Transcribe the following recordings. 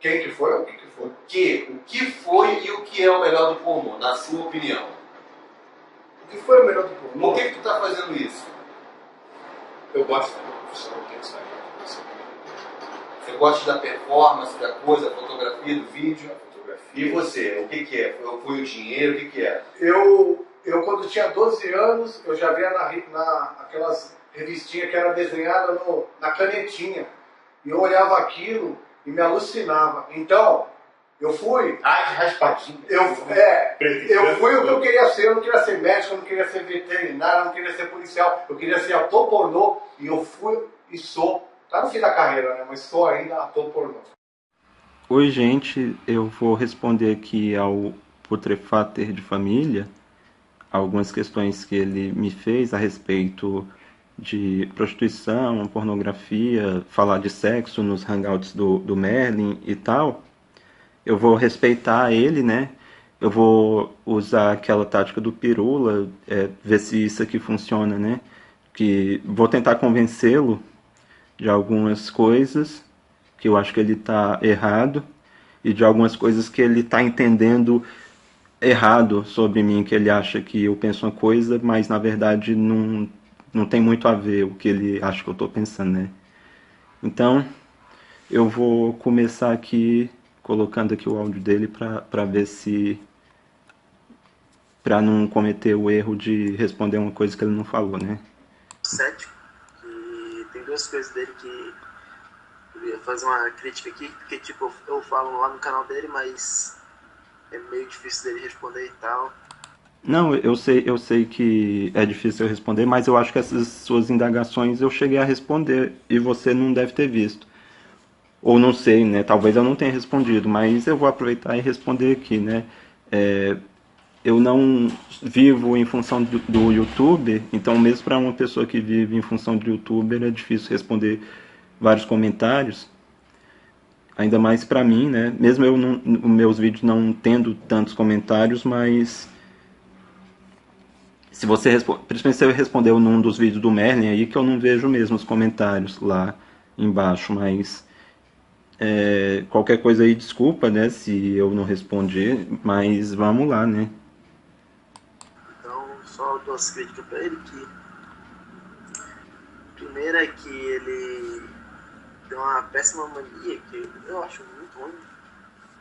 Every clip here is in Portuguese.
Quem que foi ou o que que foi? O que foi e o que é o melhor do pornô, na sua opinião? O que foi o melhor do pornô? Por que tu tá fazendo isso? Eu gosto da profissão, eu tenho que sair. Você gosta da performance, da coisa, da fotografia, do vídeo? Fotografia. E você, o que que é? Foi o dinheiro, o que que é? Eu quando tinha 12 anos, eu já via aquelas revistinhas que era desenhada na canetinha. E eu olhava aquilo e me alucinava. Então, eu fui... raspadinho. Eu fui o que eu queria ser. Eu não queria ser médico, eu não queria ser veterinário, eu não queria ser policial. Eu queria ser ator pornô. E eu fui e sou. Tá no fim da carreira, né? Mas sou ainda ator pornô. Oi, gente. Eu vou responder aqui ao Putrefater de Família algumas questões que ele me fez a respeito de prostituição, pornografia, falar de sexo nos hangouts do Merlin e tal. Eu vou respeitar ele, né? Eu vou usar aquela tática do pirula, ver se isso aqui funciona, né? Que vou tentar convencê-lo de algumas coisas que eu acho que ele está errado e de algumas coisas que ele está entendendo errado sobre mim, que ele acha que eu penso uma coisa, mas na verdade não tem muito a ver o que ele acha que eu estou pensando, né? Então, eu vou começar aqui colocando aqui o áudio dele para ver se... para não cometer o erro de responder uma coisa que ele não falou, né? Cético, que tem duas coisas dele que eu ia fazer uma crítica aqui, porque tipo, eu falo lá no canal dele, mas é meio difícil dele responder e tal. Não, eu sei que é difícil eu responder, mas eu acho que essas suas indagações eu cheguei a responder e você não deve ter visto. Ou não sei, né? Talvez eu não tenha respondido, mas eu vou aproveitar e responder aqui, né? Eu não vivo em função do YouTube, então mesmo para uma pessoa que vive em função do YouTuber é difícil responder vários comentários. Ainda mais para mim, né? Mesmo eu meus vídeos não tendo tantos comentários, mas se você principalmente se eu respondeu num dos vídeos do Merlin aí que eu não vejo mesmo os comentários lá embaixo, mas qualquer coisa aí, desculpa, né, se eu não respondi, mas vamos lá, né? Então, só duas críticas pra ele, que a primeira é que ele tem uma péssima mania, que eu acho muito ruim.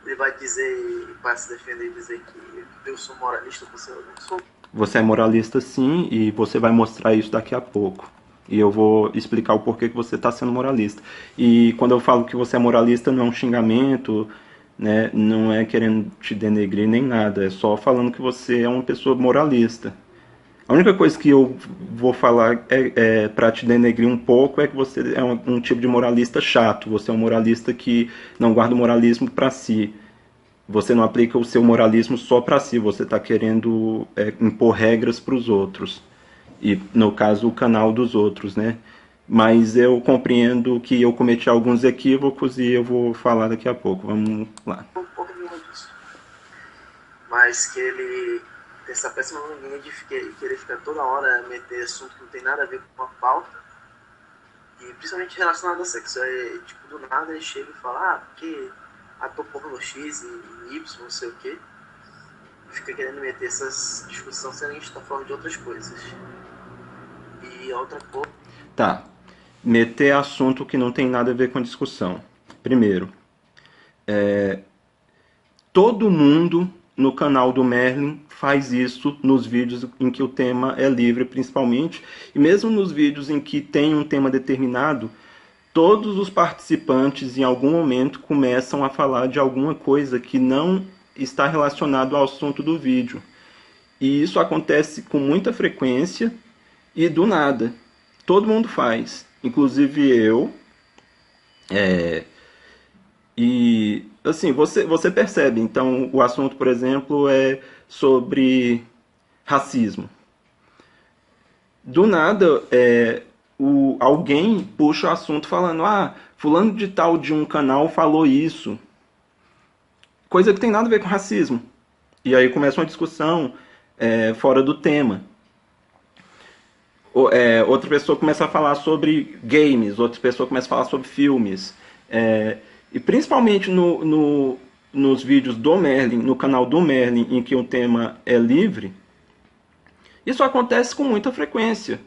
Ele vai dizer, para se defender, dizer que eu sou moralista, você eu não sou. Você é moralista sim, e você vai mostrar isso daqui a pouco. E eu vou explicar o porquê que você está sendo moralista. E quando eu falo que você é moralista, não é um xingamento, né? Não é querendo te denegrir nem nada. É só falando que você é uma pessoa moralista. A única coisa que eu vou falar para te denegrir um pouco é que você é um tipo de moralista chato. Você é um moralista que não guarda o moralismo para si. Você não aplica o seu moralismo só para si. Você está querendo impor regras para os outros. E, no caso, o canal dos outros, né? Mas eu compreendo que eu cometi alguns equívocos e eu vou falar daqui a pouco. Vamos lá. Um pouco disso. Mas que ele tem essa péssima mania de querer ficar toda hora meter assunto que não tem nada a ver com a pauta. E principalmente relacionado a sexo. Tipo, do nada ele chega e fala, porque ator porno X e Y, não sei o quê. Fica querendo meter essas discussões sendo que a gente tá falando de outras coisas. E a outra coisa... Tá. Meter assunto que não tem nada a ver com a discussão. Primeiro, todo mundo no canal do Merlin faz isso nos vídeos em que o tema é livre, principalmente. E mesmo nos vídeos em que tem um tema determinado, todos os participantes em algum momento começam a falar de alguma coisa que não está relacionado ao assunto do vídeo. E isso acontece com muita frequência e do nada. Todo mundo faz, inclusive eu. E assim, você percebe, então o assunto, por exemplo, é sobre racismo. Do nada, alguém puxa o assunto falando, fulano de tal de um canal falou isso. Coisa que tem nada a ver com racismo. E aí começa uma discussão fora do tema. Outra pessoa começa a falar sobre games, outra pessoa começa a falar sobre filmes. E principalmente nos vídeos do Merlin, no canal do Merlin, em que o tema é livre, isso acontece com muita frequência.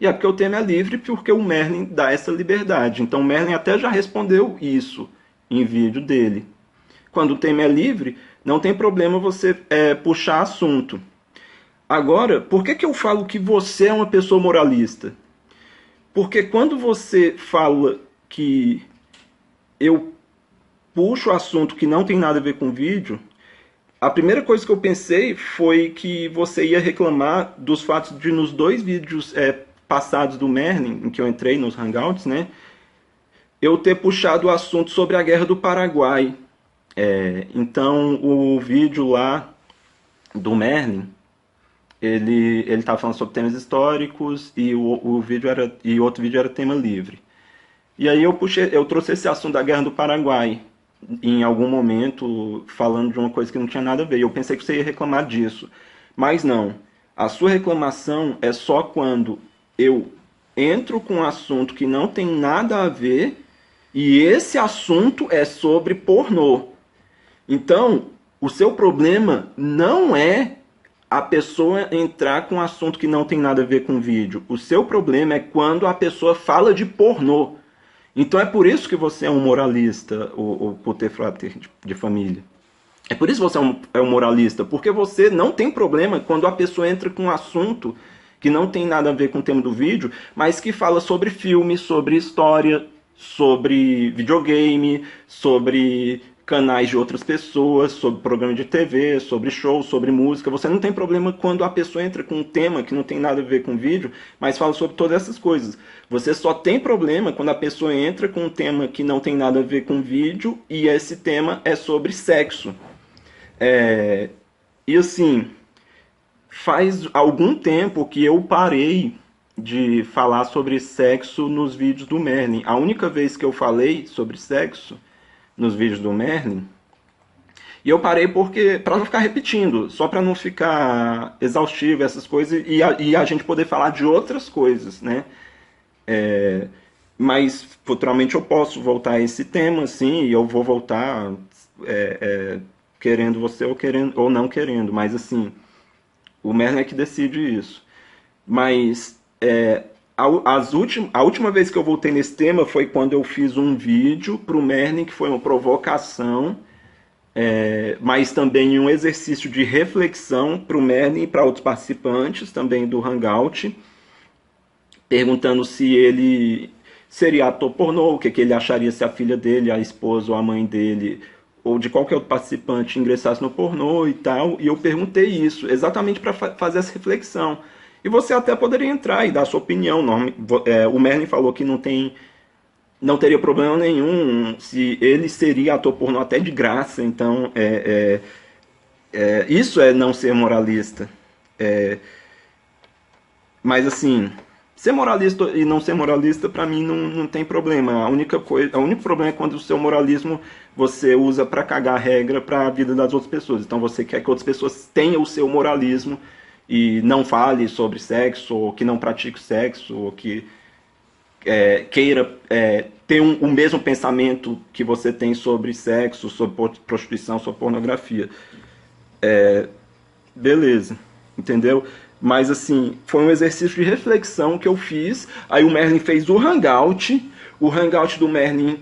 E é porque o tema é livre, porque o Merlin dá essa liberdade. Então o Merlin até já respondeu isso em vídeo dele. Quando o tema é livre, não tem problema você puxar assunto. Agora, por que eu falo que você é uma pessoa moralista? Porque quando você fala que eu puxo assunto que não tem nada a ver com vídeo, a primeira coisa que eu pensei foi que você ia reclamar dos fatos de nos 2 vídeos passados do Merlin, em que eu entrei nos Hangouts, né, eu ter puxado o assunto sobre a Guerra do Paraguai. Então, o vídeo lá do Merlin, ele estava falando sobre temas históricos e outro vídeo era tema livre. E aí eu trouxe esse assunto da Guerra do Paraguai em algum momento, falando de uma coisa que não tinha nada a ver. Eu pensei que você ia reclamar disso. Mas não. A sua reclamação é só quando eu entro com um assunto que não tem nada a ver e esse assunto é sobre pornô. Então, o seu problema não é a pessoa entrar com um assunto que não tem nada a ver com vídeo. O seu problema é quando a pessoa fala de pornô. Então é por isso que você é um moralista, o putrefrater de família. É por isso que você é um moralista, porque você não tem problema quando a pessoa entra com um assunto que não tem nada a ver com o tema do vídeo, mas que fala sobre filme, sobre história, sobre videogame, sobre canais de outras pessoas, sobre programa de TV, sobre show, sobre música. Você não tem problema quando a pessoa entra com um tema que não tem nada a ver com vídeo, mas fala sobre todas essas coisas. Você só tem problema quando a pessoa entra com um tema que não tem nada a ver com vídeo e esse tema é sobre sexo. E assim, faz algum tempo que eu parei de falar sobre sexo nos vídeos do Merlin. A única vez que eu falei sobre sexo nos vídeos do Merlin, e eu parei para não ficar repetindo, só para não ficar exaustivo essas coisas e a gente poder falar de outras coisas, né? Mas futuramente eu posso voltar a esse tema, sim, e eu vou voltar querendo você ou não querendo, mas assim, o Merlin é que decide isso. Mas a última vez que eu voltei nesse tema foi quando eu fiz um vídeo para o Merlin, que foi uma provocação, mas também um exercício de reflexão para o Merlin e para outros participantes também do Hangout, perguntando se ele seria ator pornô, o que ele acharia se a filha dele, a esposa ou a mãe dele, ou de qualquer outro participante ingressasse no pornô e tal, e eu perguntei isso, exatamente para fazer essa reflexão. E você até poderia entrar e dar a sua opinião. O Merlin falou que não teria problema nenhum se ele seria ator pornô até de graça. Então, isso é não ser moralista. Mas, assim, ser moralista e não ser moralista, para mim, não tem problema. O único problema é quando o seu moralismo você usa para cagar a regra para a vida das outras pessoas. Então, você quer que outras pessoas tenham o seu moralismo e não fale sobre sexo, ou que não pratique sexo, ou que queira ter o mesmo pensamento que você tem sobre sexo, sobre prostituição, sobre pornografia. Beleza, entendeu? Mas assim, foi um exercício de reflexão que eu fiz. Aí o Merlin fez o Hangout do Merlin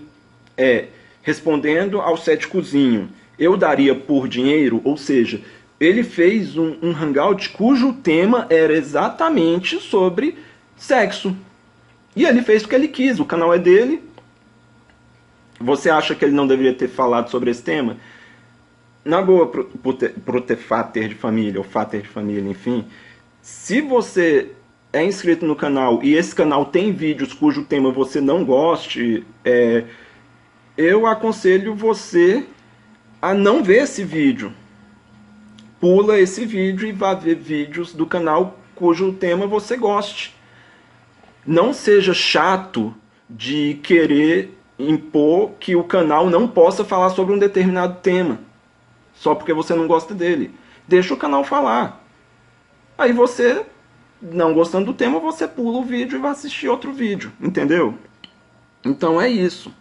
respondendo ao céticozinho. Eu daria por dinheiro, ou seja, ele fez um Hangout cujo tema era exatamente sobre sexo. E ele fez o que ele quis, o canal é dele. Você acha que ele não deveria ter falado sobre esse tema? Na boa, pro ter fater de família, ou fater de família, enfim. Se você é inscrito no canal e esse canal tem vídeos cujo tema você não goste, eu aconselho você a não ver esse vídeo. Pula esse vídeo e vá ver vídeos do canal cujo tema você goste. Não seja chato de querer impor que o canal não possa falar sobre um determinado tema, só porque você não gosta dele. Deixa o canal falar. Aí você, não gostando do tema, você pula o vídeo e vai assistir outro vídeo, entendeu? Então é isso.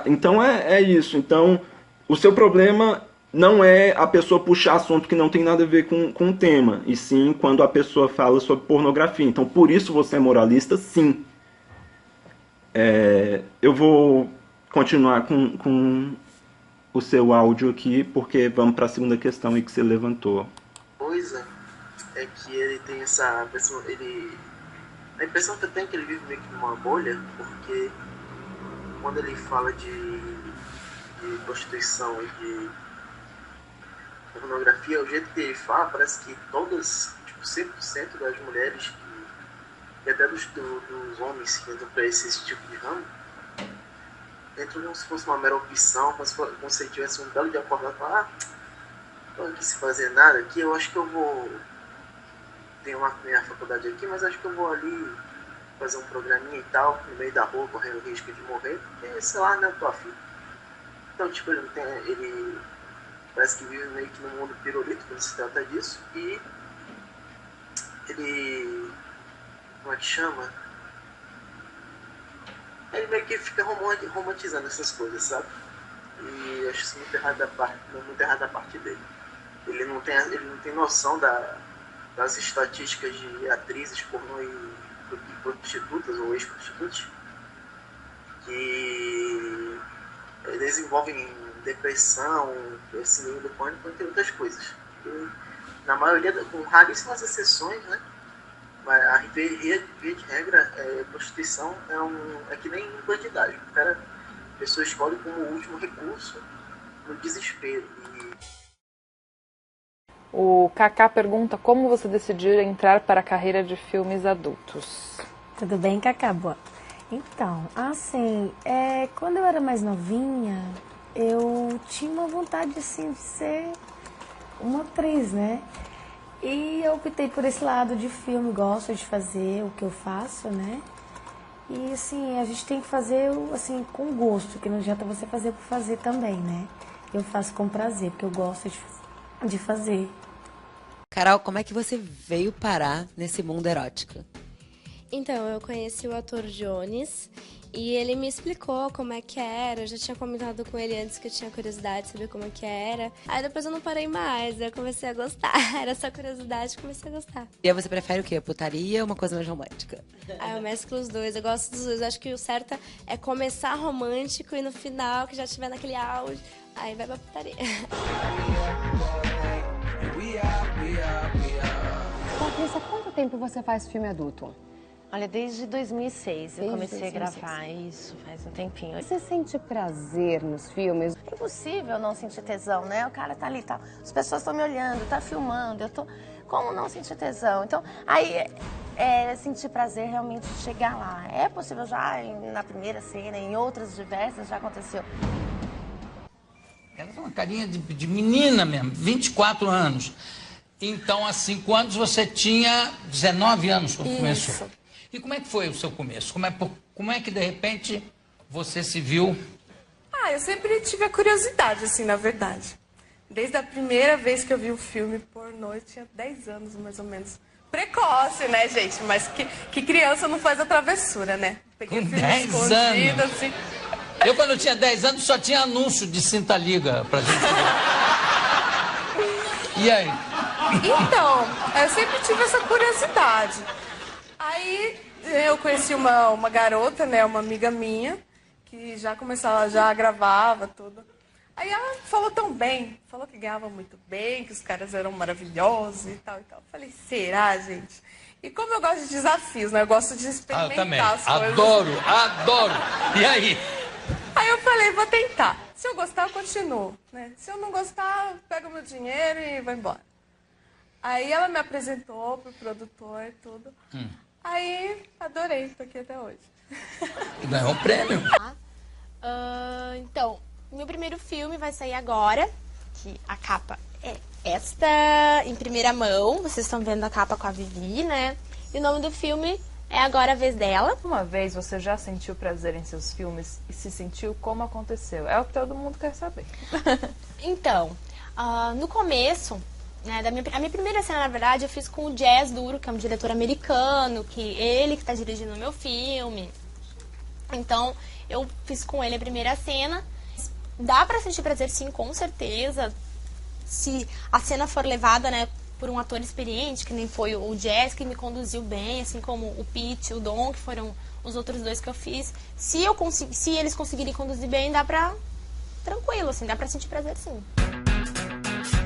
Então é isso. Então, o seu problema não é a pessoa puxar assunto que não tem nada a ver com o tema, e sim quando a pessoa fala sobre pornografia. Então, por isso você é moralista, sim. Eu vou continuar com o seu áudio aqui, porque vamos para a segunda questão aí que você levantou. Coisa é que ele tem essa pessoa, a impressão que eu tenho é que ele vive meio que numa bolha, porque quando ele fala de prostituição e de pornografia, o jeito que ele fala, parece que todas, tipo, 100% das mulheres e até dos homens que entram para esse tipo de ramo, entram como se fosse uma mera opção, como se ele tivesse um belo de acordar e falar, não quis fazer nada aqui, eu acho que eu vou... Tenho minha faculdade aqui, mas acho que eu vou ali fazer um programinha e tal, no meio da rua, correndo o risco de morrer, porque, sei lá, né, eu tô afim. Então, tipo, ele parece que vive meio que num mundo pirulito, quando se trata disso, e ele... Como é que chama? Ele meio que fica romantizando essas coisas, sabe? E eu acho isso muito errado da parte dele. Ele não tem noção das estatísticas de atrizes pornô e prostitutas ou ex-prostitutas que desenvolvem depressão, síndrome do pânico, entre outras coisas. E, na maioria, com raríssimas exceções, né? Mas a via de regra, prostituição é que nem bandidagem. A pessoa escolhe como último recurso no desespero. O Kaká pergunta como você decidiu entrar para a carreira de filmes adultos. Tudo bem, Kaká? Boa. Então, assim, quando eu era mais novinha, eu tinha uma vontade, assim, de ser uma atriz, né? E eu optei por esse lado de filme, gosto de fazer o que eu faço, né? E, assim, a gente tem que fazer, assim, com gosto, que não adianta você fazer por fazer também, né? Eu faço com prazer, porque eu gosto de fazer. Carol, como é que você veio parar nesse mundo erótico? Então, eu conheci o ator Jones e ele me explicou como é que era. Eu já tinha comentado com ele antes que eu tinha curiosidade de saber como é que era. Aí depois eu não parei mais, eu comecei a gostar. Era só curiosidade, comecei a gostar. E aí você prefere o quê? Putaria ou uma coisa mais romântica? Aí eu mesclo os dois, eu gosto dos dois. Eu acho que o certo é começar romântico e no final, que já estiver naquele auge, aí vai pra putaria. Patrícia, quanto tempo você faz filme adulto? Olha, desde 2006 eu comecei a gravar, isso faz um tempinho. Você sente prazer nos filmes? É impossível não sentir tesão, né? O cara tá ali, tá, as pessoas estão me olhando, tá filmando, eu tô... Como não sentir tesão? Então, aí, sentir prazer realmente de chegar lá. É possível já na primeira cena, em outras diversas, já aconteceu. Ela tem uma carinha de menina mesmo, 24 anos. Então, há 5 anos você tinha 19 anos quando começou. E como é que foi o seu começo? Como é que, de repente, você se viu? Eu sempre tive a curiosidade, assim, na verdade. Desde a primeira vez que eu vi o filme pornô, eu tinha 10 anos, mais ou menos. Precoce, né, gente? Mas que criança não faz a travessura, né? Peguei com 10 anos? Assim. Eu, quando eu tinha 10 anos, só tinha anúncio de cinta liga pra gente ver. E aí? Então, eu sempre tive essa curiosidade. Aí eu conheci uma garota, né, uma amiga minha, que já gravava tudo. Aí ela falou tão bem, falou que ganhava muito bem, que os caras eram maravilhosos e tal e tal. Falei, será, gente? E como eu gosto de desafios, né, eu gosto de experimentar as coisas. Adoro! E aí? Aí eu falei, vou tentar. Se eu gostar, eu continuo, né? Se eu não gostar, eu pego meu dinheiro e vou embora. Aí ela me apresentou pro produtor e tudo. Aí, adorei, tô aqui até hoje. E ganhou um prêmio. Então, meu primeiro filme vai sair agora, que a capa é esta, em primeira mão. Vocês estão vendo a capa com a Vivi, né? E o nome do filme é Agora a Vez Dela. Uma vez você já sentiu prazer em seus filmes e se sentiu como aconteceu? É o que todo mundo quer saber. Então, no começo... a minha primeira cena, na verdade, eu fiz com o Jazz Duro, que é um diretor americano, ele que está dirigindo o meu filme. Então, eu fiz com ele a primeira cena. Dá pra sentir prazer, sim, com certeza. Se a cena for levada, né, por um ator experiente, que nem foi o Jazz, que me conduziu bem, assim como o Pete, o Dom, que foram os outros dois que eu fiz. Se eles conseguirem conduzir bem, dá pra... tranquilo, assim, dá pra sentir prazer, sim.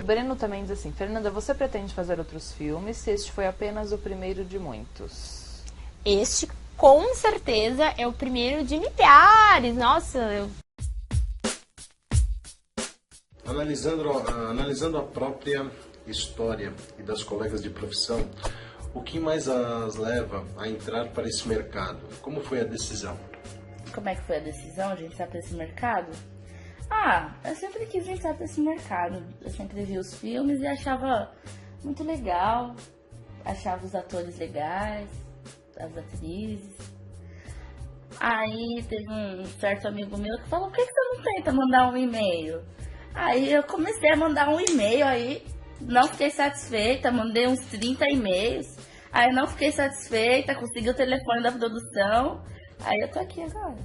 O Breno também diz assim: Fernanda, você pretende fazer outros filmes se este foi apenas o primeiro de muitos? Este, com certeza, é o primeiro de milhares. Nossa, Analisando a própria história e das colegas de profissão, o que mais as leva a entrar para esse mercado? Como foi a decisão? Como é que foi a decisão de entrar para esse mercado? Eu sempre quis entrar para esse mercado. Eu sempre vi os filmes e achava muito legal. Achava os atores legais, as atrizes. Aí teve um certo amigo meu que falou: por que você não tenta mandar um e-mail? Aí eu comecei a mandar um e-mail, aí não fiquei satisfeita, mandei uns 30 e-mails. Aí não fiquei satisfeita, consegui o telefone da produção. Aí eu tô aqui agora.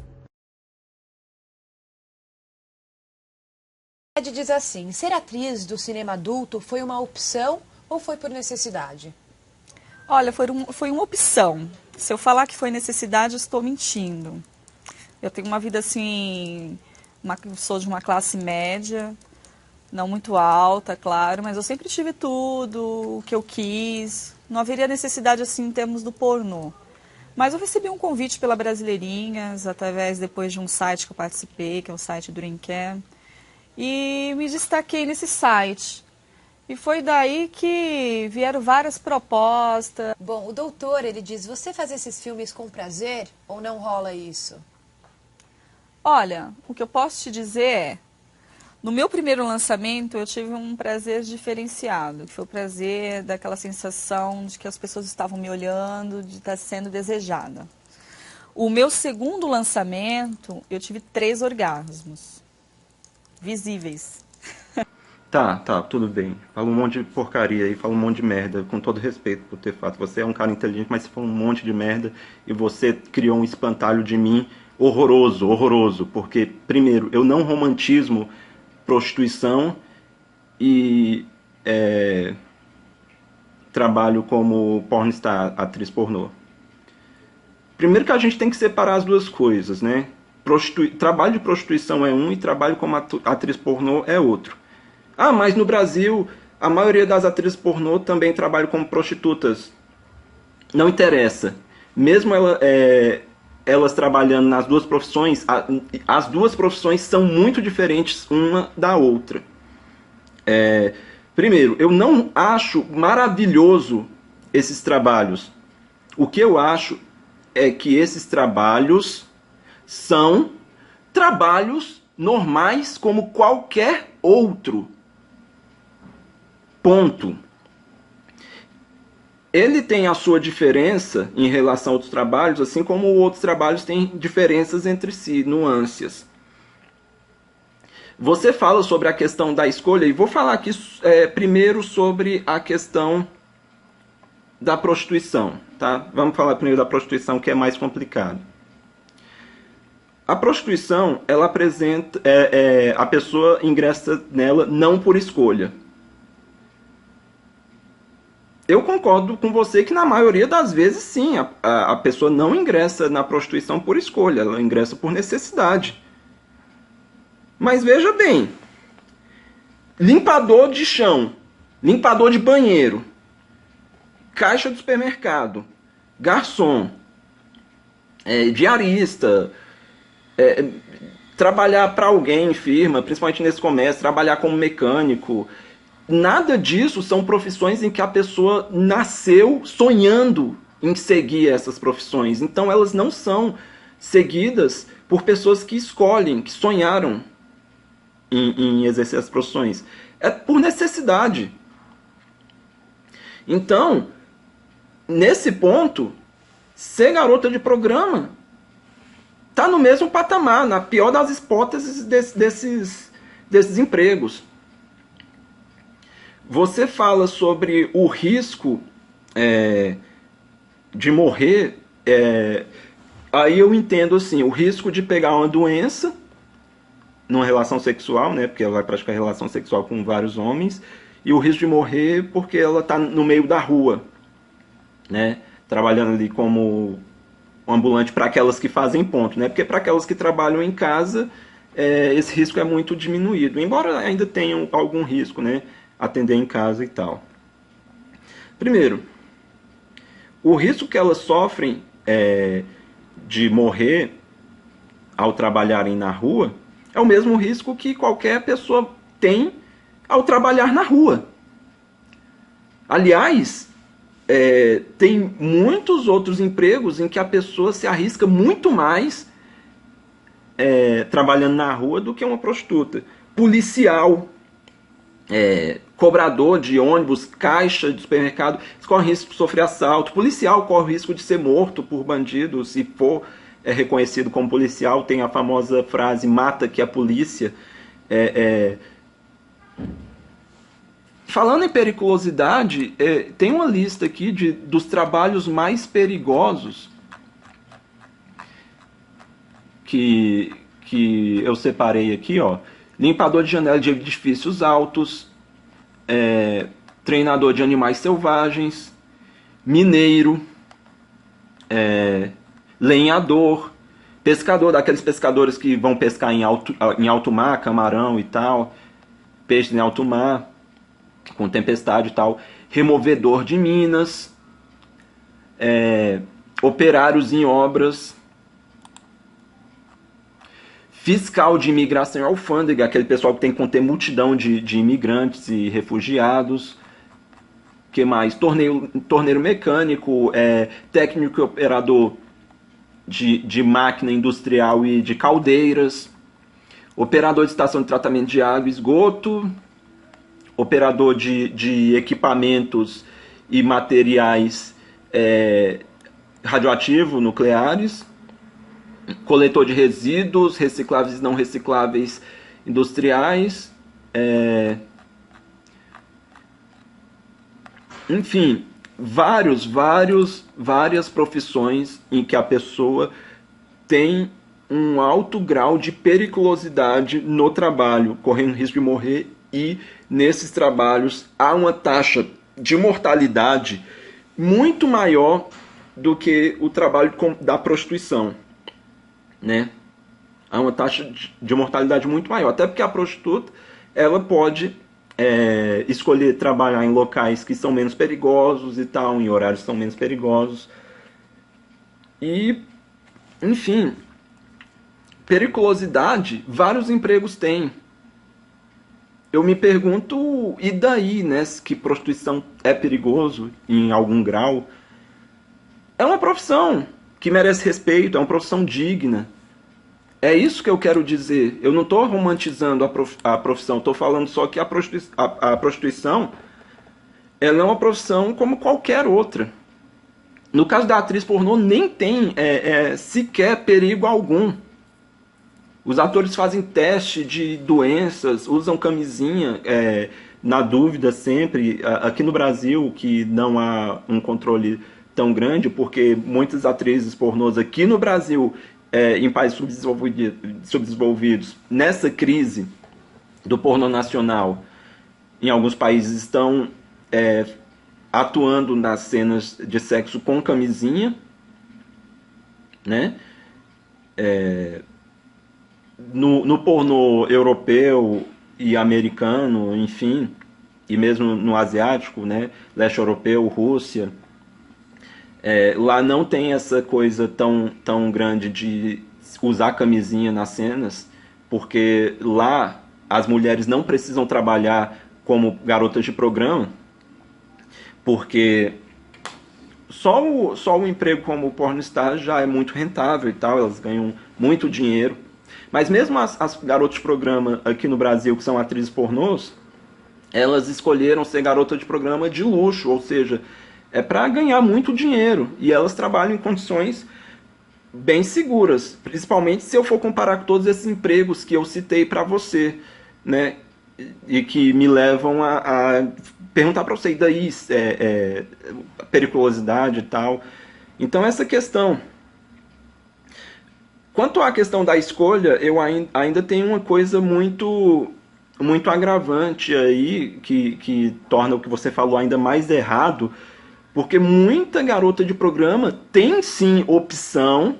Ed diz assim: ser atriz do cinema adulto foi uma opção ou foi por necessidade? Olha, foi uma opção. Se eu falar que foi necessidade, eu estou mentindo. Eu tenho uma vida assim, sou de uma classe média, não muito alta, claro, mas eu sempre tive tudo o que eu quis. Não haveria necessidade assim em termos do pornô. Mas eu recebi um convite pela Brasileirinhas, através depois de um site que eu participei, que é o site Dreamcam, e me destaquei nesse site. E foi daí que vieram várias propostas. Bom, o doutor, ele diz: você faz esses filmes com prazer ou não rola isso? Olha, o que eu posso te dizer é, no meu primeiro lançamento eu tive um prazer diferenciado, que foi o prazer daquela sensação de que as pessoas estavam me olhando, de estar sendo desejada. O meu segundo lançamento, eu tive 3 orgasmos visíveis. Tá, tudo bem. Fala um monte de porcaria aí, fala um monte de merda, com todo respeito por ter fato. Você é um cara inteligente, mas você falou um monte de merda e você criou um espantalho de mim horroroso, porque, primeiro, eu não romantismo prostituição e trabalho como pornstar, atriz pornô. Primeiro que a gente tem que separar as duas coisas, né? Trabalho de prostituição é um e trabalho como atriz pornô é outro. Mas no Brasil, a maioria das atrizes pornô também trabalham como prostitutas. Não interessa. Mesmo elas trabalhando nas duas profissões, as duas profissões são muito diferentes uma da outra. Primeiro, eu não acho maravilhoso esses trabalhos. O que eu acho é que esses trabalhos são trabalhos normais como qualquer outro. Ponto. Ele tem a sua diferença em relação a outros trabalhos, assim como outros trabalhos têm diferenças entre si, nuances. Você fala sobre a questão da escolha, e vou falar aqui primeiro sobre a questão da prostituição. Tá? Vamos falar primeiro da prostituição, que é mais complicado. A prostituição, ela apresenta... a pessoa ingressa nela não por escolha. Eu concordo com você que na maioria das vezes sim, a pessoa não ingressa na prostituição por escolha, ela ingressa por necessidade. Mas veja bem, limpador de chão, limpador de banheiro, caixa do supermercado, garçom, diarista, trabalhar para alguém em firma, principalmente nesse comércio, trabalhar como mecânico... Nada disso são profissões em que a pessoa nasceu sonhando em seguir essas profissões. Então elas não são seguidas por pessoas que escolhem, que sonharam em exercer as profissões. É por necessidade. Então, nesse ponto, ser garota de programa está no mesmo patamar, na pior das hipóteses desses empregos. Você fala sobre o risco de morrer. Aí eu entendo assim, o risco de pegar uma doença numa relação sexual, né, porque ela vai praticar relação sexual com vários homens, e o risco de morrer porque ela está no meio da rua, né, trabalhando ali como ambulante para aquelas que fazem ponto, né, porque para aquelas que trabalham em casa, esse risco é muito diminuído, embora ainda tenham algum risco, né, atender em casa e tal. Primeiro, o risco que elas sofrem de morrer ao trabalharem na rua é o mesmo risco que qualquer pessoa tem ao trabalhar na rua. Aliás, tem muitos outros empregos em que a pessoa se arrisca muito mais trabalhando na rua do que uma prostituta. Policial, cobrador de ônibus, caixa de supermercado, corre o risco de sofrer assalto. Policial corre o risco de ser morto por bandidos, se for reconhecido como policial. Tem a famosa frase, mata que a polícia. Falando em periculosidade, tem uma lista aqui dos trabalhos mais perigosos que eu separei aqui, ó. Limpador de janela de edifícios altos, treinador de animais selvagens, mineiro, lenhador, pescador, daqueles pescadores que vão pescar em alto mar, camarão e tal, peixes em alto mar, com tempestade e tal, removedor de minas, operários em obras, fiscal de imigração e alfândega, aquele pessoal que tem que conter multidão de imigrantes e refugiados. Que mais? Torneiro mecânico, técnico e operador de máquina industrial e de caldeiras, operador de estação de tratamento de água e esgoto, operador de equipamentos e materiais radioativos nucleares, coletor de resíduos recicláveis e não recicláveis industriais, enfim, várias profissões em que a pessoa tem um alto grau de periculosidade no trabalho, correndo risco de morrer, e nesses trabalhos há uma taxa de mortalidade muito maior do que o trabalho da prostituição, né? Há uma taxa de mortalidade muito maior, até porque a prostituta ela pode escolher trabalhar em locais que são menos perigosos e tal, em horários que são menos perigosos. E, enfim, periculosidade, vários empregos têm. Eu me pergunto, e daí, né, que prostituição é perigoso em algum grau? É uma profissão que merece respeito, é uma profissão digna. É isso que eu quero dizer. Eu não estou romantizando a profissão, estou falando só que a prostituição ela é uma profissão como qualquer outra. No caso da atriz pornô, nem tem sequer perigo algum. Os atores fazem teste de doenças, usam camisinha, na dúvida sempre. Aqui no Brasil, que não há um controle tão grande, porque muitas atrizes pornôs aqui no Brasil, em países subdesenvolvidos, nessa crise do pornô nacional, em alguns países estão atuando nas cenas de sexo com camisinha, né? No pornô europeu e americano, enfim, e mesmo no asiático, né? Leste europeu, Rússia, lá não tem essa coisa tão grande de usar camisinha nas cenas, porque lá as mulheres não precisam trabalhar como garotas de programa, porque só o emprego como pornostar já é muito rentável e tal, elas ganham muito dinheiro. Mas mesmo as garotas de programa aqui no Brasil, que são atrizes pornôs, elas escolheram ser garotas de programa de luxo, ou seja, é para ganhar muito dinheiro, e elas trabalham em condições bem seguras, principalmente se eu for comparar com todos esses empregos que eu citei para você, né, e que me levam a perguntar para você, e daí periculosidade e tal. Então essa questão Quanto à questão da escolha, eu ainda tenho uma coisa muito agravante aí, que torna o que você falou ainda mais errado, porque muita garota de programa tem sim opção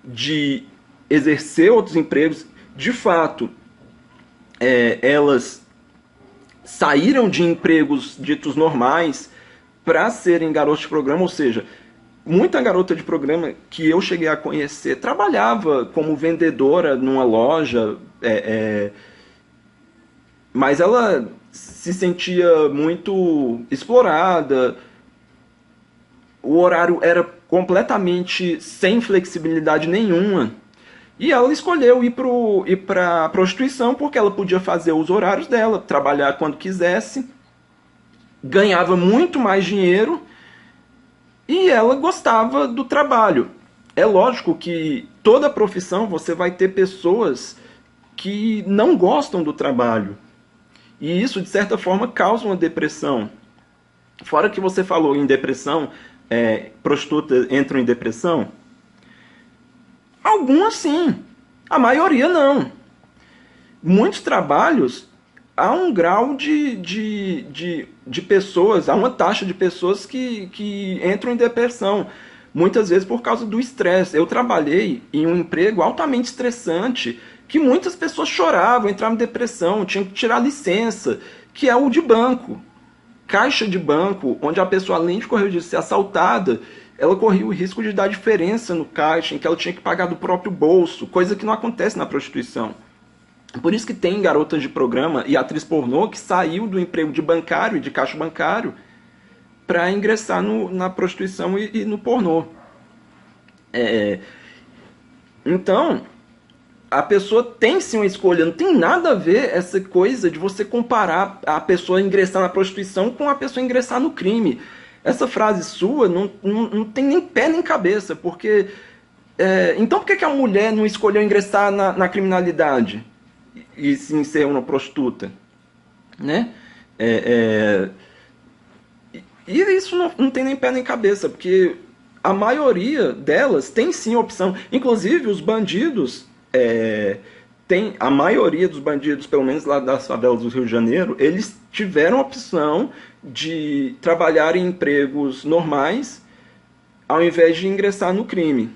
de exercer outros empregos. De fato, elas saíram de empregos ditos normais para serem garotas de programa, ou seja, muita garota de programa que eu cheguei a conhecer trabalhava como vendedora numa loja, mas ela se sentia muito explorada, o horário era completamente sem flexibilidade nenhuma, e ela escolheu ir para a prostituição porque ela podia fazer os horários dela, trabalhar quando quisesse, ganhava muito mais dinheiro, e ela gostava do trabalho. É lógico que toda profissão você vai ter pessoas que não gostam do trabalho. E isso, de certa forma, causa uma depressão. Fora que você falou em depressão, prostitutas entram em depressão. Algumas sim, a maioria não. Muitos trabalhos, há um grau de pessoas, há uma taxa de pessoas que entram em depressão, muitas vezes por causa do estresse. Eu trabalhei em um emprego altamente estressante, que muitas pessoas choravam, entravam em depressão, tinham que tirar licença, que é o de banco. Caixa de banco, onde a pessoa, além de correr o risco de ser assaltada, ela corria o risco de dar diferença no caixa, em que ela tinha que pagar do próprio bolso, coisa que não acontece na prostituição. Por isso que tem garotas de programa e atriz pornô que saiu do emprego de bancário e de caixa bancário para ingressar na prostituição e no pornô. Então, a pessoa tem sim uma escolha. Não tem nada a ver essa coisa de você comparar a pessoa ingressar na prostituição com a pessoa ingressar no crime. Essa frase sua não tem nem pé nem cabeça, porque... então por que a mulher não escolheu ingressar na criminalidade e sim ser uma prostituta? Né? E isso não tem nem pé nem cabeça, porque a maioria delas tem sim opção. Inclusive os bandidos... a maioria dos bandidos, pelo menos lá das favelas do Rio de Janeiro, eles tiveram a opção de trabalhar em empregos normais ao invés de ingressar no crime.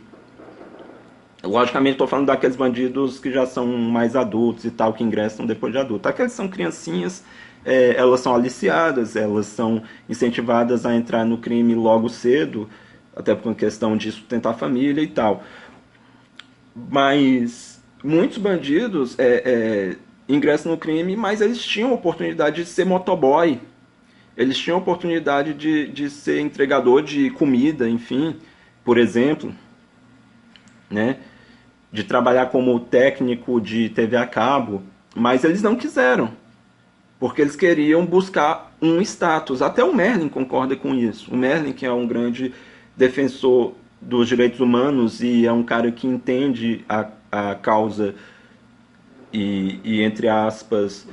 Logicamente estou falando daqueles bandidos que já são mais adultos e tal, que ingressam depois de adulto. Aqueles são criancinhas, elas são aliciadas, elas são incentivadas a entrar no crime logo cedo, até por uma questão de sustentar a família e tal. Mas muitos bandidos ingressam no crime, mas eles tinham a oportunidade de ser motoboy. Eles tinham a oportunidade de ser entregador de comida, enfim, por exemplo, né? De trabalhar como técnico de TV a cabo, mas eles não quiseram, porque eles queriam buscar um status. Até o Merlin concorda com isso. O Merlin, que é um grande defensor dos direitos humanos e é um cara que entende a causa e entre aspas,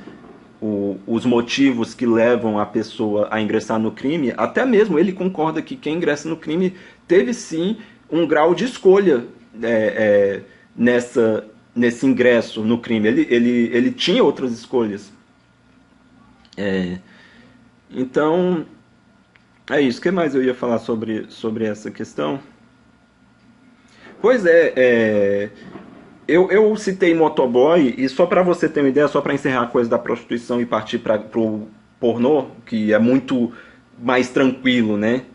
os motivos que levam a pessoa a ingressar no crime, até mesmo ele concorda que quem ingressa no crime teve sim um grau de escolha nesse ingresso no crime. Ele tinha outras escolhas. Então, é isso. O que mais eu ia falar sobre essa questão? Pois eu citei motoboy, e só para você ter uma ideia, só para encerrar a coisa da prostituição e partir para o pornô, que é muito mais tranquilo, né?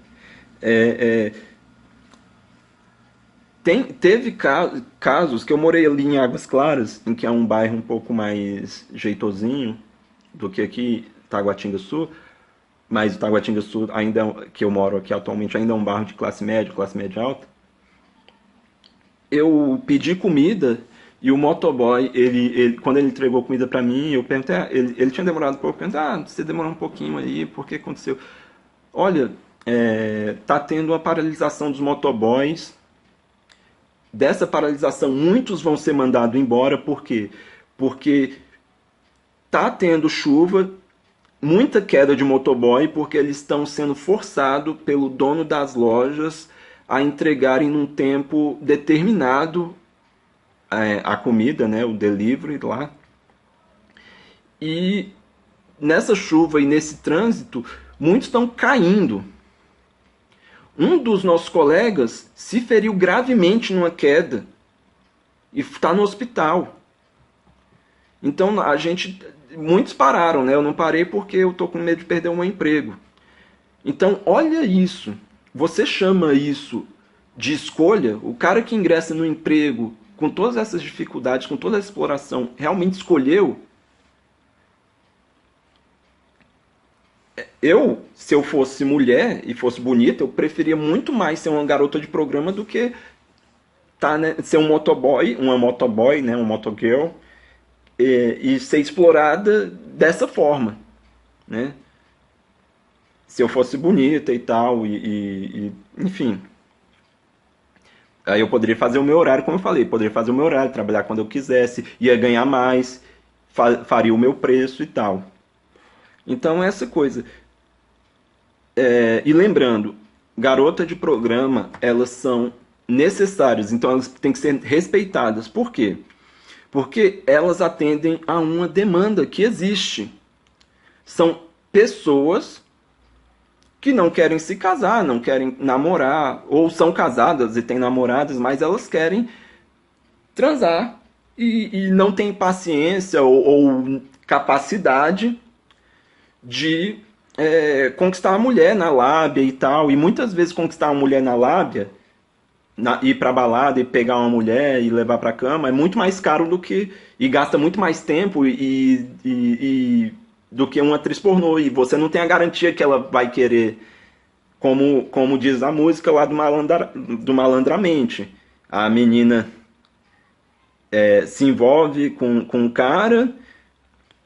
Teve casos que eu morei ali em Águas Claras, em que é um bairro um pouco mais jeitosinho do que aqui, Taguatinga Sul, mas o Taguatinga Sul, ainda que eu moro aqui atualmente, ainda é um bairro de classe média alta. Eu pedi comida e o motoboy, quando ele entregou comida pra mim, eu perguntei, ele tinha demorado um pouco, eu perguntei, você demorou um pouquinho aí, por que aconteceu? Olha, tá tendo uma paralisação dos motoboys. Dessa paralisação, muitos vão ser mandados embora, por quê? Porque tá tendo chuva, muita queda de motoboy, porque eles estão sendo forçados pelo dono das lojas a entregarem num tempo determinado a comida, né, o delivery lá. E nessa chuva e nesse trânsito, muitos estão caindo. Um dos nossos colegas se feriu gravemente numa queda e está no hospital. Então muitos pararam, né? Eu não parei porque eu estou com medo de perder o meu emprego. Então, olha isso. Você chama isso de escolha? O cara que ingressa no emprego com todas essas dificuldades, com toda essa exploração, realmente escolheu? Se eu fosse mulher e fosse bonita, eu preferia muito mais ser uma garota de programa do que ser um motoboy, uma motoboy, né, um motogirl, e ser explorada dessa forma, né? Se eu fosse bonita e tal, enfim. Aí eu poderia fazer o meu horário, como eu falei, poderia fazer o meu horário, trabalhar quando eu quisesse, ia ganhar mais, faria o meu preço e tal. Então, essa coisa. E lembrando, garota de programa, elas são necessárias, então elas têm que ser respeitadas. Por quê? Porque elas atendem a uma demanda que existe. São pessoas que não querem se casar, não querem namorar, ou são casadas e têm namoradas, mas elas querem transar e não têm paciência ou capacidade de conquistar a mulher na lábia e tal. E muitas vezes conquistar uma mulher na lábia, ir pra balada e pegar uma mulher e levar pra cama, é muito mais caro do que... E gasta muito mais tempo do que uma atriz pornô. E você não tem a garantia que ela vai querer, como diz a música lá do Malandramente. A menina se envolve com o cara,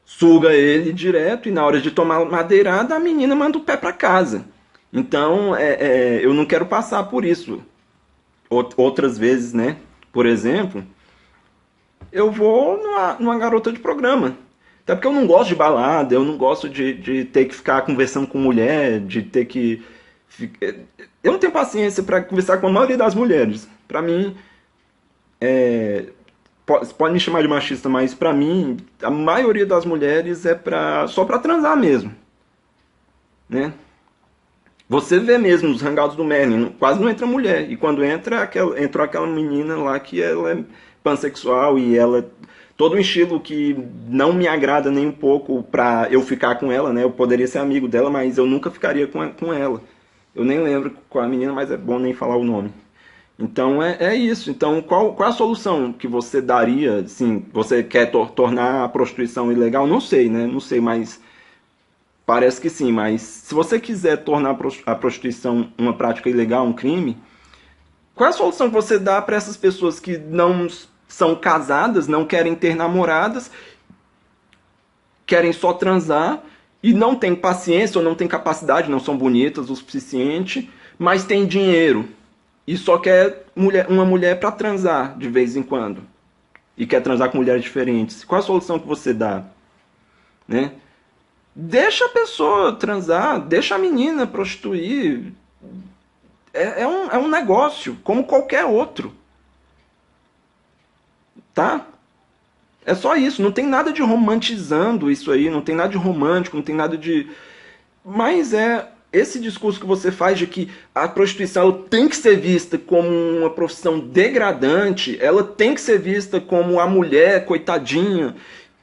suga ele direto, e na hora de tomar madeirada, a menina manda o pé pra casa. Então, eu não quero passar por isso. Outras vezes, né? Por exemplo, eu vou numa garota de programa. Até porque eu não gosto de balada, eu não gosto de ter que ficar conversando com mulher, de ter que... Eu não tenho paciência para conversar com a maioria das mulheres. Para mim, pode me chamar de machista, mas para mim, a maioria das mulheres é só para transar mesmo. Né? Você vê mesmo nos hangouts do Merlin, quase não entra mulher. E quando entrou aquela menina lá que ela é pansexual e ela... Todo um estilo que não me agrada nem um pouco pra eu ficar com ela, né? Eu poderia ser amigo dela, mas eu nunca ficaria com ela. Eu nem lembro qual a menina, mas é bom nem falar o nome. Então é isso. Então qual a solução que você daria? Assim, você quer tornar a prostituição ilegal? Não sei, né? Não sei, mas parece que sim. Mas se você quiser tornar a prostituição uma prática ilegal, um crime, qual é a solução que você dá para essas pessoas que não são casadas, não querem ter namoradas, querem só transar e não têm paciência ou não têm capacidade, não são bonitas o suficiente, mas têm dinheiro e só quer uma mulher para transar de vez em quando e quer transar com mulheres diferentes? Qual a solução que você dá? Né? Deixa a pessoa transar, deixa a menina prostituir. É um negócio como qualquer outro. Tá? É só isso, não tem nada de romantizando isso aí, não tem nada de romântico, não tem nada de... Mas esse discurso que você faz de que a prostituição ela tem que ser vista como uma profissão degradante, ela tem que ser vista como a mulher coitadinha,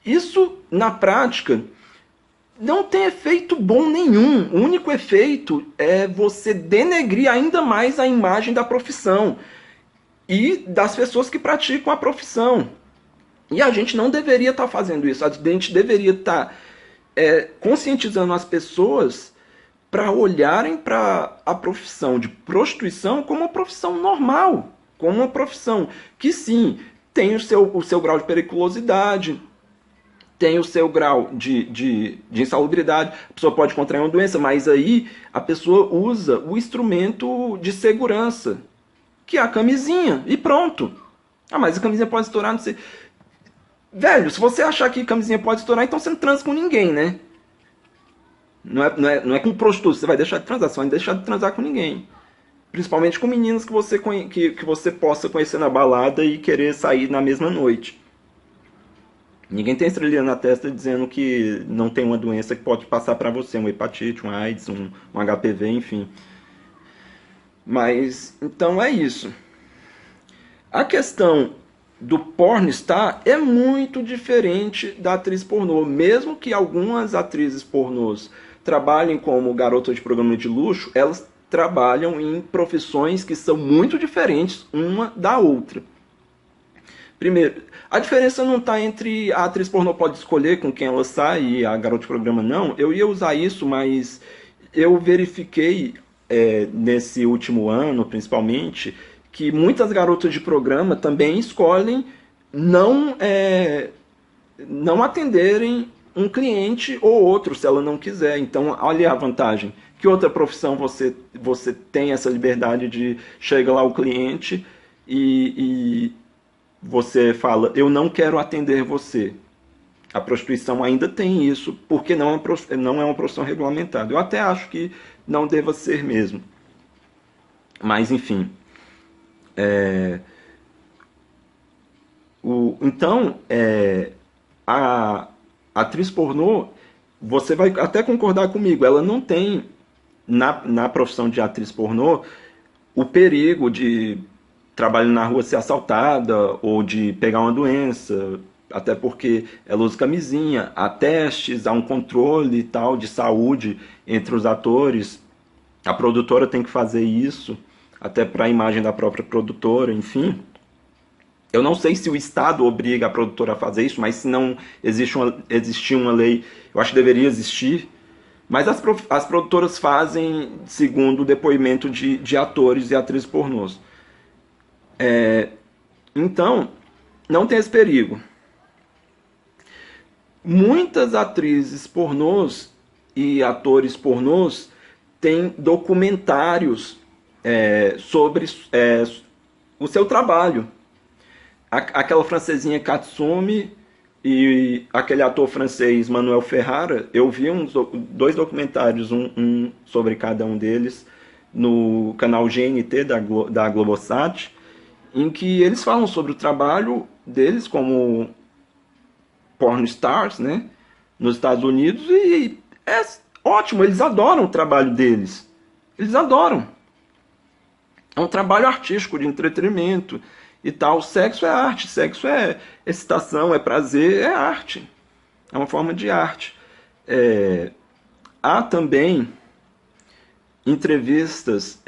isso, na prática, não tem efeito bom nenhum. O único efeito é você denegrir ainda mais a imagem da profissão e das pessoas que praticam a profissão. E a gente não deveria estar fazendo isso. A gente deveria estar conscientizando as pessoas para olharem para a profissão de prostituição como uma profissão normal, como uma profissão que sim, tem o seu grau de periculosidade, tem o seu grau de insalubridade, a pessoa pode contrair uma doença, mas aí a pessoa usa o instrumento de segurança, que é a camisinha, e pronto. Ah, mas a camisinha pode estourar, não sei. Velho, se você achar que a camisinha pode estourar, então você não transa com ninguém, né? Não é com prostituto, você vai deixar de transar, você vai deixar de transar com ninguém. principalmente com meninas que que você possa conhecer na balada e querer sair na mesma noite. Ninguém tem estrelinha na testa dizendo que não tem uma doença que pode passar para você, uma hepatite, um AIDS, um HPV, enfim. Mas, então é isso. A questão do pornstar é muito diferente da atriz pornô. Mesmo que algumas atrizes pornôs trabalhem como garota de programa de luxo, elas trabalham em profissões que são muito diferentes uma da outra. Primeiro, a diferença não está entre a atriz pornô pode escolher com quem ela sai e a garota de programa não. Eu ia usar isso, mas eu verifiquei nesse último ano, principalmente, que muitas garotas de programa também escolhem não atenderem um cliente ou outro, se ela não quiser. Então, olha a vantagem. Que outra profissão você tem essa liberdade de chegar lá o cliente e você fala, eu não quero atender você. A prostituição ainda tem isso, porque não é uma profissão regulamentada. Eu até acho que não deva ser mesmo. Mas, enfim. A atriz pornô, você vai até concordar comigo, ela não tem, na profissão de atriz pornô, o perigo de trabalhar na rua ser assaltada ou de pegar uma doença, até porque ela usa camisinha, há testes, há um controle e tal de saúde entre os atores, a produtora tem que fazer isso, até para a imagem da própria produtora, enfim. Eu não sei se o Estado obriga a produtora a fazer isso, mas se não existir uma lei, eu acho que deveria existir. Mas as produtoras fazem segundo o depoimento de atores e atrizes pornôs. Então, não tem esse perigo. Muitas atrizes pornôs e atores pornôs têm documentários sobre o seu trabalho. Aquela francesinha Katsumi e aquele ator francês Manuel Ferrara, eu vi dois documentários, um sobre cada um deles, no canal GNT da Globosat, em que eles falam sobre o trabalho deles como pornstars, né, nos Estados Unidos, e é ótimo, eles adoram o trabalho deles. Eles adoram. É um trabalho artístico, de entretenimento e tal. Sexo é arte, sexo é excitação, é prazer, é arte. É uma forma de arte. Há também entrevistas.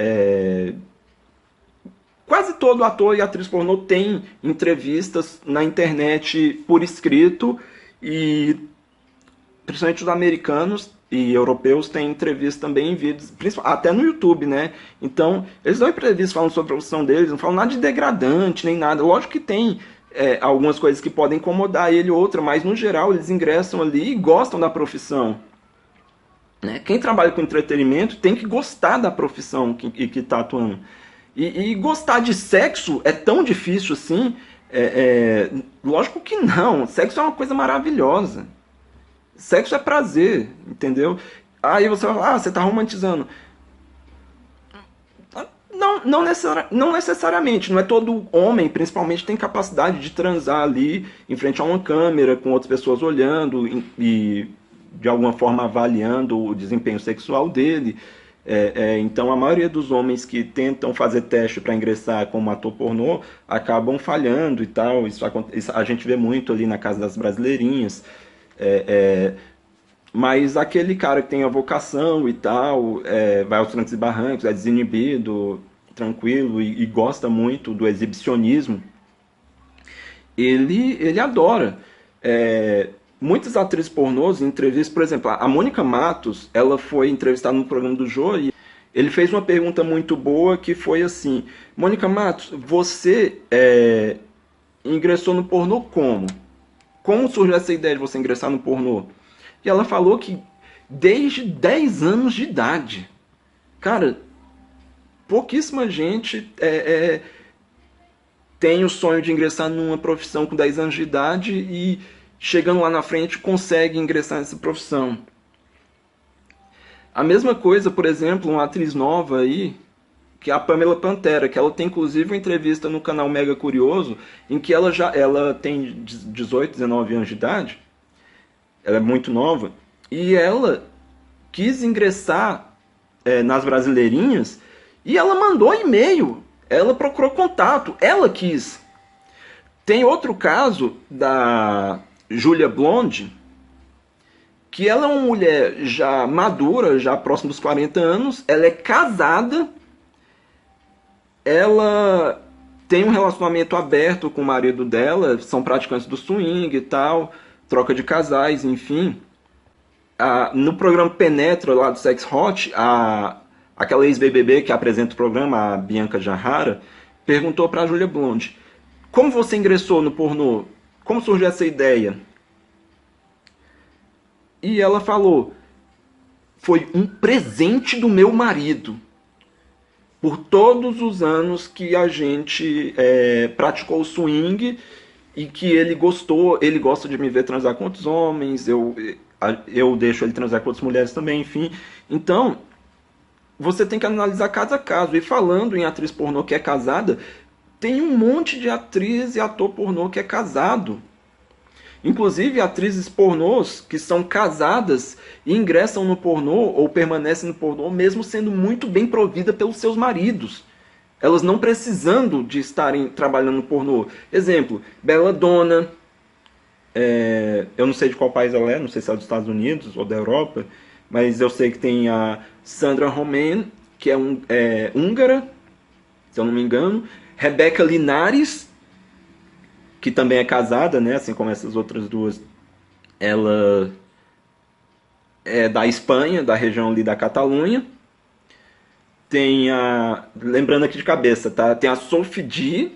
Quase todo ator e atriz pornô tem entrevistas na internet por escrito, e principalmente os americanos e europeus têm entrevistas também em vídeos, até no YouTube, né? Então, eles dão entrevistas falando sobre a profissão deles, não falam nada de degradante, nem nada. Lógico que tem algumas coisas que podem incomodar ele ou outra, mas no geral eles ingressam ali e gostam da profissão. Né? Quem trabalha com entretenimento tem que gostar da profissão que está atuando. E gostar de sexo é tão difícil assim? Lógico que não. Sexo é uma coisa maravilhosa. Sexo é prazer, entendeu? Aí você vai falar, você está romantizando. Não necessariamente. Não é todo homem, principalmente, tem capacidade de transar ali em frente a uma câmera, com outras pessoas olhando e de alguma forma avaliando o desempenho sexual dele. Então a maioria dos homens que tentam fazer teste para ingressar como ator pornô acabam falhando e tal. Isso a gente vê muito ali na Casa das Brasileirinhas. Mas aquele cara que tem a vocação e tal, vai aos trancos e barrancos, é desinibido, tranquilo e gosta muito do exibicionismo, ele adora. Muitas atrizes pornôs em entrevistas, por exemplo, a Mônica Matos, ela foi entrevistada no programa do Jô e ele fez uma pergunta muito boa que foi assim: Mônica Matos, você ingressou no pornô como? Como surgiu essa ideia de você ingressar no pornô? E ela falou que desde 10 anos de idade. Cara, pouquíssima gente tem o sonho de ingressar numa profissão com 10 anos de idade e chegando lá na frente consegue ingressar nessa profissão. A mesma coisa, por exemplo, uma atriz nova aí, que é a Pamela Pantera, que ela tem inclusive uma entrevista no canal Mega Curioso, em que ela tem 18, 19 anos de idade, ela é muito nova, e ela quis ingressar nas Brasileirinhas, e ela mandou e-mail, ela procurou contato, ela quis. Tem outro caso da Julia Blonde, que ela é uma mulher já madura, já próxima dos 40 anos, ela é casada, ela tem um relacionamento aberto com o marido dela, são praticantes do swing e tal, troca de casais, enfim. No programa Penetra, lá do Sex Hot, aquela ex-BBB que apresenta o programa, a Bianca Jahara, perguntou para a Julia Blonde: como você ingressou no pornô? Como surgiu essa ideia? E ela falou: foi um presente do meu marido. Por todos os anos que a gente praticou o swing e que ele gosta de me ver transar com outros homens, eu deixo ele transar com outras mulheres também, enfim. Então, você tem que analisar caso a caso. E falando em atriz pornô que é casada, tem um monte de atriz e ator pornô que é casado. Inclusive atrizes pornôs que são casadas e ingressam no pornô ou permanecem no pornô mesmo sendo muito bem providas pelos seus maridos. Elas não precisando de estarem trabalhando no pornô. Exemplo, Bella Donna, eu não sei de qual país ela é, não sei se é dos Estados Unidos ou da Europa, mas eu sei que tem a Sandra Roman, que é húngara, se eu não me engano, Rebeca Linares, que também é casada, né, assim como essas outras duas. Ela é da Espanha, da região ali da Catalunha. Tem lembrando aqui de cabeça, tá? Tem a Sophie D,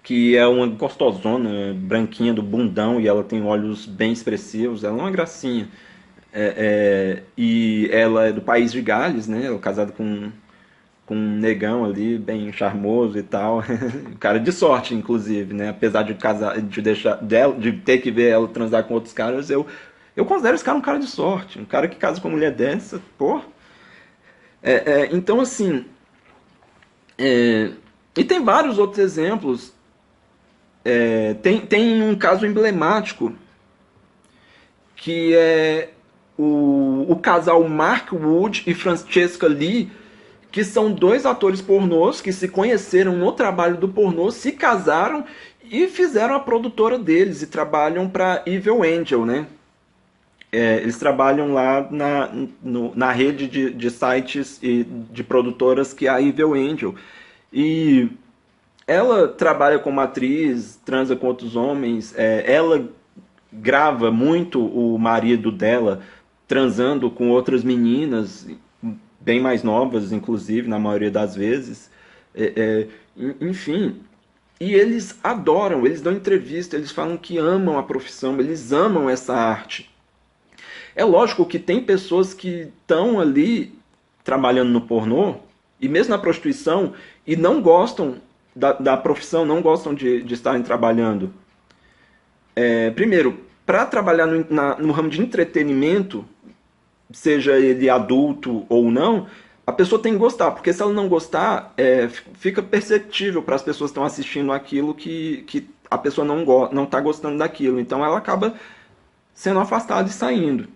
que é uma gostosona, branquinha do bundão, e ela tem olhos bem expressivos, ela é uma gracinha. E ela é do país de Gales, né? Ela é casada com um negão ali, bem charmoso e tal. Cara de sorte, inclusive, né? Apesar de de ter que ver ela transar com outros caras, eu considero esse cara um cara de sorte. Um cara que casa com uma mulher dessa, pô. Então, assim... e tem vários outros exemplos. Tem um caso emblemático, que é o casal Mark Wood e Francesca Lee, que são dois atores pornôs que se conheceram no trabalho do pornô, se casaram e fizeram a produtora deles, e trabalham para Evil Angel, né? Eles trabalham lá na rede de sites e de produtoras que é a Evil Angel. E ela trabalha como atriz, transa com outros homens, ela grava muito o marido dela transando com outras meninas, bem mais novas, inclusive, na maioria das vezes. Enfim, e eles adoram, eles dão entrevista, eles falam que amam a profissão, eles amam essa arte. É lógico que tem pessoas que estão ali trabalhando no pornô, e mesmo na prostituição, e não gostam da profissão, não gostam de estarem trabalhando. Primeiro, para trabalhar no ramo de entretenimento, seja ele adulto ou não, a pessoa tem que gostar, porque se ela não gostar, fica perceptível para as pessoas que estão assistindo aquilo que a pessoa não está gostando daquilo. Então ela acaba sendo afastada e saindo.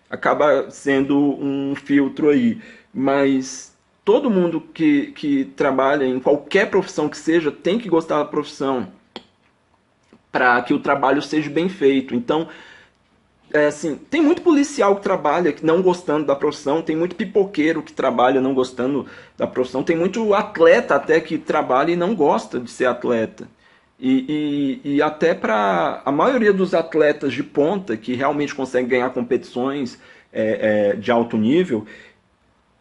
Acaba sendo um filtro aí. Mas todo mundo que trabalha em qualquer profissão que seja tem que gostar da profissão para que o trabalho seja bem feito. Então, assim, tem muito policial que trabalha não gostando da profissão, tem muito pipoqueiro que trabalha não gostando da profissão, tem muito atleta até que trabalha e não gosta de ser atleta. E até para a maioria dos atletas de ponta que realmente conseguem ganhar competições de alto nível,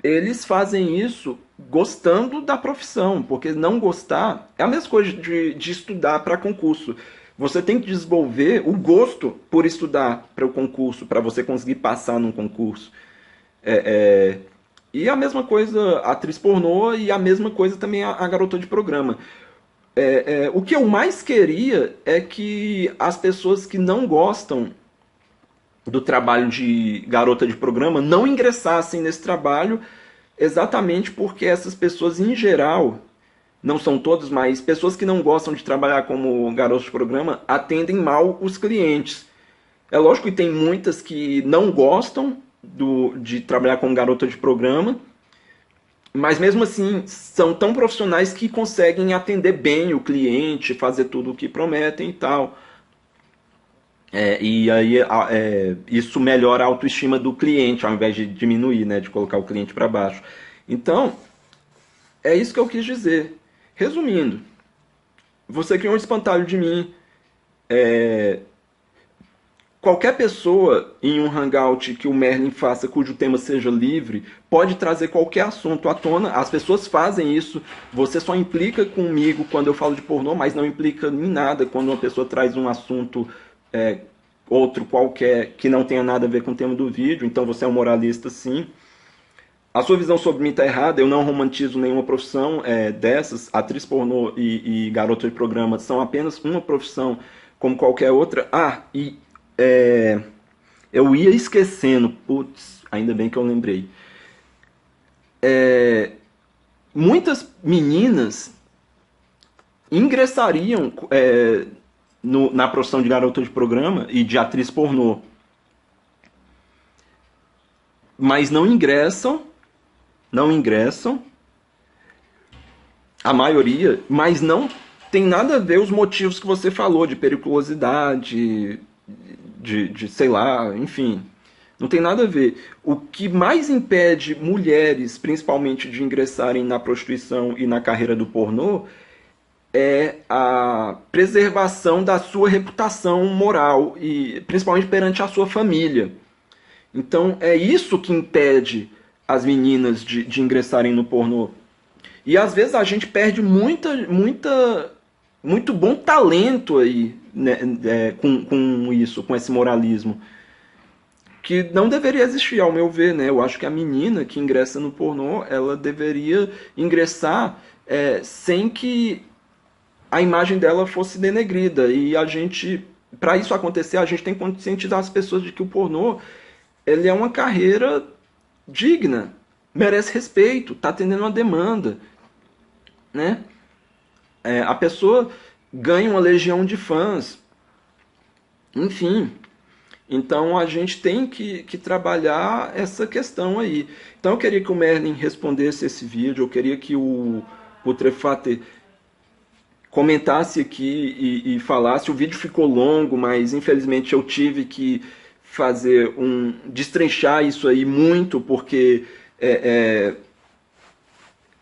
eles fazem isso gostando da profissão, porque não gostar é a mesma coisa de estudar para concurso. Você tem que desenvolver o gosto por estudar para o concurso, para você conseguir passar num concurso. E a mesma coisa a atriz pornô, e a mesma coisa também a garota de programa. O que eu mais queria é que as pessoas que não gostam do trabalho de garota de programa não ingressassem nesse trabalho, exatamente porque essas pessoas, em geral, não são todos, mas pessoas que não gostam de trabalhar como garotos de programa atendem mal os clientes. É lógico que tem muitas que não gostam de trabalhar como garota de programa, mas mesmo assim são tão profissionais que conseguem atender bem o cliente, fazer tudo o que prometem e tal. E aí isso melhora a autoestima do cliente, ao invés de diminuir, né, de colocar o cliente para baixo. Então, é isso que eu quis dizer. Resumindo, você criou um espantalho de mim. Qualquer pessoa em um hangout que o Merlin faça, cujo tema seja livre, pode trazer qualquer assunto à tona. As pessoas fazem isso. Você só implica comigo quando eu falo de pornô, mas não implica em nada quando uma pessoa traz um assunto outro qualquer que não tenha nada a ver com o tema do vídeo. Então você é um moralista, sim. A sua visão sobre mim está errada. Eu não romantizo nenhuma profissão dessas. Atriz pornô e garota de programa são apenas uma profissão como qualquer outra. Eu ia esquecendo, putz, ainda bem que eu lembrei. Muitas meninas ingressariam na profissão de garota de programa e de atriz pornô, mas não ingressam, a maioria, mas não tem nada a ver os motivos que você falou, de periculosidade, de sei lá, enfim, não tem nada a ver. O que mais impede mulheres, principalmente, de ingressarem na prostituição e na carreira do pornô é a preservação da sua reputação moral, e principalmente perante a sua família. Então é isso que impede as meninas de ingressarem no pornô. E às vezes a gente perde muito bom talento aí, né, com isso, com esse moralismo, que não deveria existir, ao meu ver, né? Eu acho que a menina que ingressa no pornô, ela deveria ingressar sem que a imagem dela fosse denegrida. E a gente, para isso acontecer, a gente tem que conscientizar as pessoas de que o pornô, ele é uma carreira digna, merece respeito, está atendendo uma demanda, né? A pessoa ganha uma legião de fãs, enfim. Então a gente tem que trabalhar essa questão aí. Então eu queria que o Merlin respondesse esse vídeo, eu queria que o Putrefater comentasse aqui e falasse. O vídeo ficou longo, mas infelizmente eu tive que destrinchar isso aí muito, porque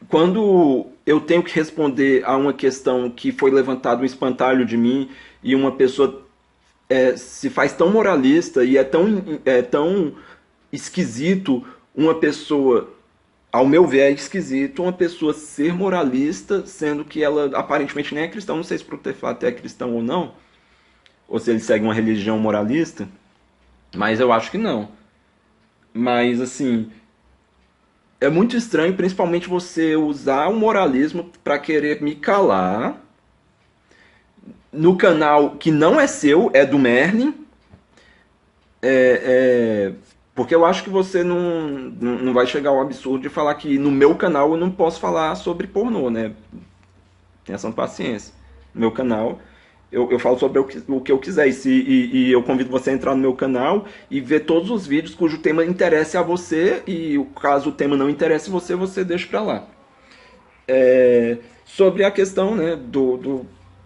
quando eu tenho que responder a uma questão que foi levantada um espantalho de mim, e uma pessoa se faz tão moralista, e é tão esquisito uma pessoa, ao meu ver, é esquisito uma pessoa ser moralista, sendo que ela aparentemente nem é cristã. Não sei se o Putrefater é cristão ou não, ou se ele segue uma religião moralista, mas eu acho que não. Mas, assim, é muito estranho, principalmente você usar o moralismo para querer me calar no canal que não é seu, é do Merlin, porque eu acho que você não vai chegar ao absurdo de falar que no meu canal eu não posso falar sobre pornô, né? Tenha essa paciência. No meu canal eu falo sobre o que eu quiser, e eu convido você a entrar no meu canal e ver todos os vídeos cujo tema interesse a você, e caso o tema não interesse você deixa pra lá. Sobre a questão, né, do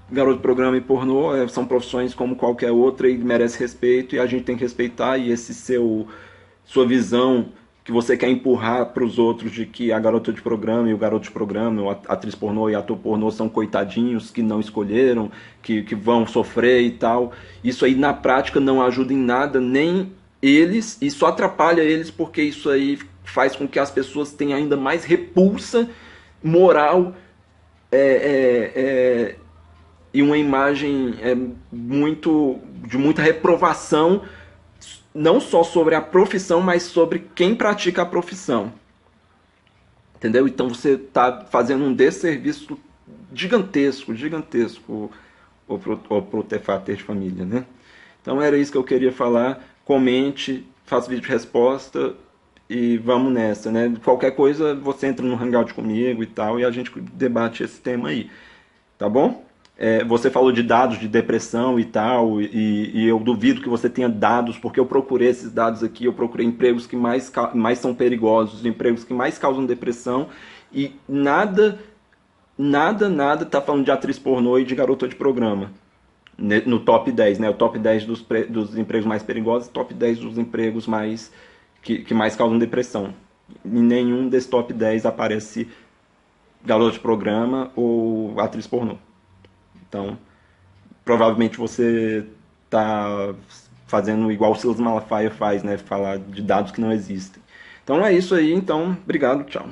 garoto de programa e pornô, são profissões como qualquer outra e merece respeito, e a gente tem que respeitar. E sua visão que você quer empurrar para os outros de que a garota de programa e o garoto de programa, a atriz pornô e ator pornô são coitadinhos que não escolheram, que vão sofrer e tal, isso aí na prática não ajuda em nada, nem eles, e só atrapalha eles, porque isso aí faz com que as pessoas tenham ainda mais repulsa moral e uma imagem de muita reprovação, não só sobre a profissão, mas sobre quem pratica a profissão. Entendeu? Então você está fazendo um desserviço gigantesco ao Putrefater de família, né? Então era isso que eu queria falar. Comente, faça vídeo de resposta e vamos nessa, né? Qualquer coisa, você entra no Hangout comigo e tal, e a gente debate esse tema aí, tá bom? Você falou de dados de depressão e tal, e eu duvido que você tenha dados, porque eu procurei esses dados aqui, eu procurei empregos que mais são perigosos, empregos que mais causam depressão, e nada tá falando de atriz pornô e de garota de programa. No top 10, né? O top 10 dos empregos mais perigosos, top 10 dos empregos que mais causam depressão. Em nenhum desses top 10 aparece garota de programa ou atriz pornô. Então, provavelmente você está fazendo igual o Silas Malafaia faz, né? Falar de dados que não existem. Então é isso aí. Então, obrigado, tchau.